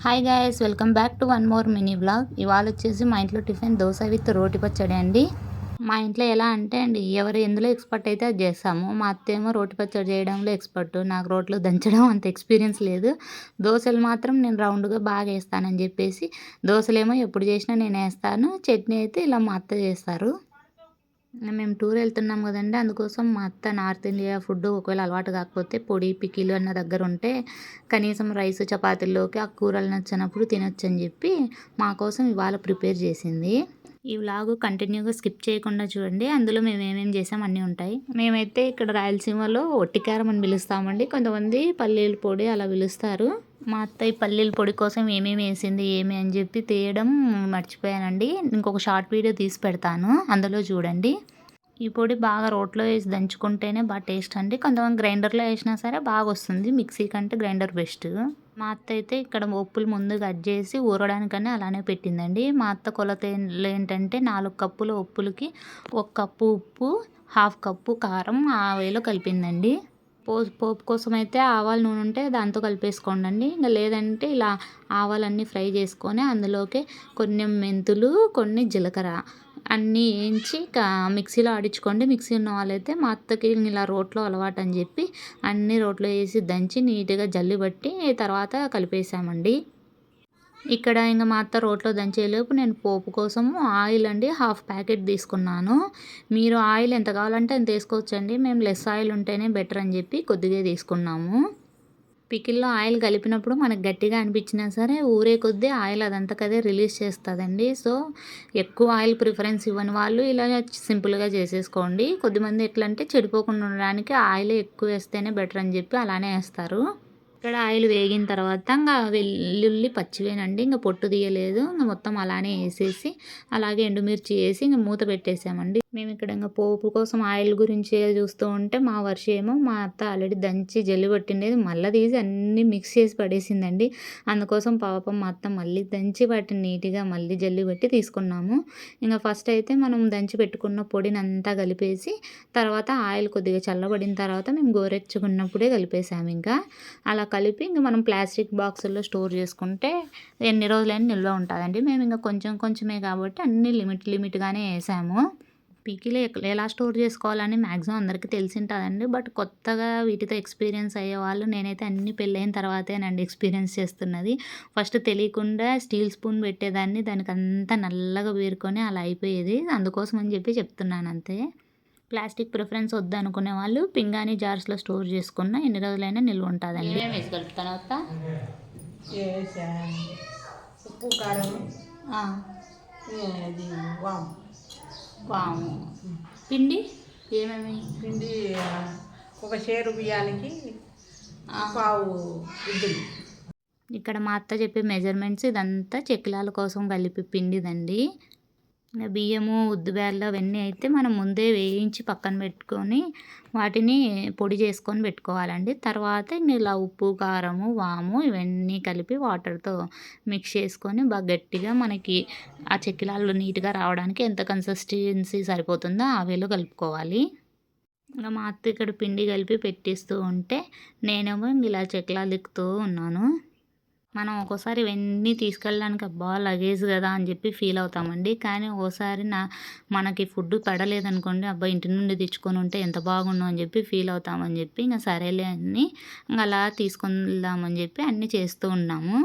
Hi guys, welcome back to one more mini vlog. ఇవాళ వచ్చేసి మా ఇంట్లో టిఫిన్ దోశ విత్ రోటి పచ్చడి అండి. మా ఇంట్లో ఎలా అంటే అండి, ఎవరు ఎందులో ఎక్స్పర్ట్ అయితే అది చేస్తాము. మా అత్త ఏమో రోటి పచ్చడి చేయడంలో ఎక్స్పర్ట్, నాకు రోట్లో దంచడం అంత ఎక్స్పీరియన్స్ లేదు. దోశలు మాత్రం నేను రౌండ్గా బాగా వేస్తానని చెప్పేసి దోశలేమో ఎప్పుడు చేసినా నేను వేస్తాను. చట్నీ అయితే ఇలా మా అత్త చేస్తారు. మేము టూర్ వెళ్తున్నాం కదండి, అందుకోసం మా అత్త నార్త్ ఇండియా ఫుడ్ ఒకవేళ అలవాటు కాకపోతే పొడి పికిలు అన్న దగ్గర ఉంటే కనీసం రైస్ చపాతీల్లోకి ఆ కూరలు నచ్చినప్పుడు తినొచ్చు అని చెప్పి మా కోసం ఇవాళ ప్రిపేర్ చేసింది. ఈ వ్లాగ్ కంటిన్యూగా స్కిప్ చేయకుండా చూడండి, అందులో మేము ఏమేమి చేసాం అన్నీ ఉంటాయి. మేమైతే ఇక్కడ రాయలసీమలో ఒట్టికారం అని పిలుస్తామండి, కొంతమంది పల్లీల పొడి అలా పిలుస్తారు. మా అత్తయ్య పల్లీల పొడి కోసం ఏమేమి వేసింది ఏమి అని చెప్పి తీయడం మర్చిపోయానండి. ఇంకొక షార్ట్ వీడియో తీసి పెడతాను, అందులో చూడండి. ఈ పొడి బాగా రోట్లో వేసి దంచుకుంటేనే బాగా టేస్ట్ అండి. కొంతమంది గ్రైండర్లో వేసినా సరే బాగా వస్తుంది, మిక్సీ కంటే గ్రైండర్ బెస్ట్. మా అత్త అయితే ఇక్కడ ఉప్పులు ముందు కట్ చేసి ఊరడానికని అలానే పెట్టిందండి. మా అత్త కొలత ఏంటంటే 4 కప్పుల ఉప్పులకి 1 కప్పు ఉప్పు, 1/2 కప్పు కారం ఆ వేలో కలిపిందండి. పోపు కోసం అయితే ఆవాల నూనె ఉంటే దాంతో కలిపేసుకోండి. ఇంకా లేదంటే ఇలా ఆవాలన్నీ ఫ్రై చేసుకొని అందులోకి కొన్ని మెంతులు, కొన్ని జీలకర్ర అన్నీ వేయించి మిక్సీలో ఆడించుకోండి. మిక్సీ ఉన్న వాళ్ళైతే మా అత్తకి ఇలా రోట్లో అలవాటు అని చెప్పి అన్నీ రోట్లో వేసి దంచి నీట్గా జల్లి బట్టి తర్వాత కలిపేసామండి. ఇక్కడ ఇంక మా అత్త రోట్లో దంచేలోపు నేను పోపు కోసము ఆయిల్ అండి 1/2 ప్యాకెట్ తీసుకున్నాను. మీరు ఆయిల్ ఎంత కావాలంటే అంత వేసుకోవచ్చండి. మేము లెస్ ఆయిల్ ఉంటేనే బెటర్ అని చెప్పి కొద్దిగా తీసుకున్నాము. పికిల్లో ఆయిల్ కలిపినప్పుడు మనకు గట్టిగా అనిపించినా సరే ఊరే కొద్దీ ఆయిల్ అదంతకదే రిలీజ్ చేస్తుందండి. సో ఎక్కువ ఆయిల్ ప్రిఫరెన్స్ ఇవ్వని వాళ్ళు ఇలా సింపుల్గా చేసేసుకోండి. కొద్దిమంది ఎట్లంటే చెడిపోకుండా ఉండడానికి ఆయిల్ ఎక్కువ వేస్తేనే బెటర్ అని చెప్పి అలానే వేస్తారు. ఇక్కడ ఆయిల్ వేగిన తర్వాత ఇంకా వెల్లుల్లి పచ్చివేనండి, ఇంకా పొట్టు తీయలేదు, ఇంకా మొత్తం అలానే వేసేసి అలాగే ఎండుమిర్చి వేసి ఇంకా మూత పెట్టేసామండి. మేము ఇక్కడ ఇంకా పోపు కోసం ఆయిల్ గురించి చూస్తూ ఉంటే మా వర్ష ఏమో మా అత్త ఆల్రెడీ దంచి జల్లి పట్టిండేది మళ్ళీ తీసి అన్నీ మిక్స్ చేసి పడేసిందండి. అందుకోసం పాపం మా అత్త మళ్ళీ దంచి వాటిని నీట్గా మళ్ళీ జల్లి పట్టి తీసుకున్నాము. ఇంకా ఫస్ట్ అయితే మనం దంచి పెట్టుకున్న పొడిని అంతా కలిపేసి తర్వాత ఆయిల్ కొద్దిగా చల్లబడిన తర్వాత మేము గోరెచ్చుకున్నప్పుడే కలిపేసాము. ఇంకా అలా కలిపి ఇంక మనం ప్లాస్టిక్ బాక్సుల్లో స్టోర్ చేసుకుంటే ఎన్ని రోజులైనా నిల్వ ఉంటుందండి. మేము ఇంకా కొంచెం కొంచెమే కాబట్టి అన్నీ లిమిట్గానే వేసాము. పీకీలో ఎలా స్టోర్ చేసుకోవాలని మ్యాక్సిమం అందరికీ తెలిసి ఉంటుందండి. బట్ కొత్తగా వీటితో ఎక్స్పీరియన్స్ అయ్యే వాళ్ళు, నేనైతే అన్ని పెళ్ళైన తర్వాతేనండి ఎక్స్పీరియన్స్ చేస్తున్నది. ఫస్ట్ తెలియకుండా స్టీల్ స్పూన్ పెట్టేదాన్ని, దానికి అంతా నల్లగా వేరుకొని అలా అయిపోయేది. అందుకోసం అని చెప్పి చెప్తున్నాను అంతే. ప్లాస్టిక్ ప్రిఫరెన్స్ వద్దనుకునే వాళ్ళు పింగాణీ జార్స్లో స్టోర్ చేసుకున్న ఎన్ని రోజులైనా నిల్వ ఉంటుందండి. వేసి కలుపుతాను అత్త. ఉప్పు, కారం, అది వాము, పిండి ఏమేమి పిండి ఒక షేరు బియ్యానికి పావు ఇడ్లీ. ఇక్కడ మా అత్త చెప్పే మెజర్మెంట్స్ ఇదంతా చెక్కిలాల కోసం కలిపి పిండిదండి. బియ్యము, ఉద్దిబ్యాళ్ళు అవన్నీ అయితే మనం ముందే వేయించి పక్కన పెట్టుకొని వాటిని పొడి చేసుకొని పెట్టుకోవాలండి. తర్వాత ఇలా ఉప్పు, కారము, వాము ఇవన్నీ కలిపి వాటర్తో మిక్స్ చేసుకొని బాగా గట్టిగా మనకి ఆ చెక్కిలాలు నీట్గా రావడానికి ఎంత కన్సిస్టెన్సీ సరిపోతుందో ఆ వేలో కలుపుకోవాలి. ఇంకా మా అత్త ఇక్కడ పిండి కలిపి పెట్టిస్తూ ఉంటే నేనేమో ఇలా చెక్కిలాలు దిక్కుతూ ఉన్నాను. మనం ఒక్కోసారి ఇవన్నీ తీసుకెళ్ళడానికి అబ్బా లగేజ్ కదా అని చెప్పి ఫీల్ అవుతామండి. కానీ ఓసారి మనకి ఫుడ్ పడలేదనుకోండి, అబ్బా ఇంటి నుండి తెచ్చుకొని ఉంటే ఎంత బాగుండు అని చెప్పి ఫీల్ అవుతామని చెప్పి ఇంకా సరేలే అని అలా తీసుకొని వెళ్దామని చెప్పి అన్నీ చేస్తూ ఉన్నాము.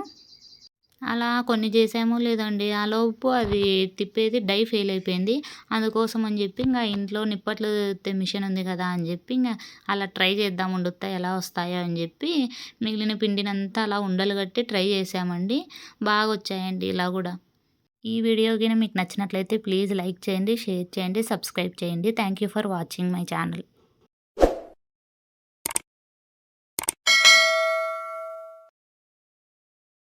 అలా కొన్ని చేసామో లేదండి, ఆలోపు అది తిప్పేది డై ఫెయిల్ అయిపోయింది. అందుకోసం అని చెప్పి ఇంకా ఇంట్లో నిప్పట్లు మిషన్ ఉంది కదా అని చెప్పి ఇంకా అలా ట్రై చేద్దాం వండుతాయి ఎలా వస్తాయో అని చెప్పి మిగిలిన పిండినంతా అలా ఉండలు కట్టి ట్రై చేసామండి. బాగా వచ్చాయండి ఇలా కూడా. ఈ వీడియో కింద మీకు నచ్చినట్లయితే ప్లీజ్ లైక్ చేయండి, షేర్ చేయండి, సబ్స్క్రైబ్ చేయండి. Thank you for watching my channel.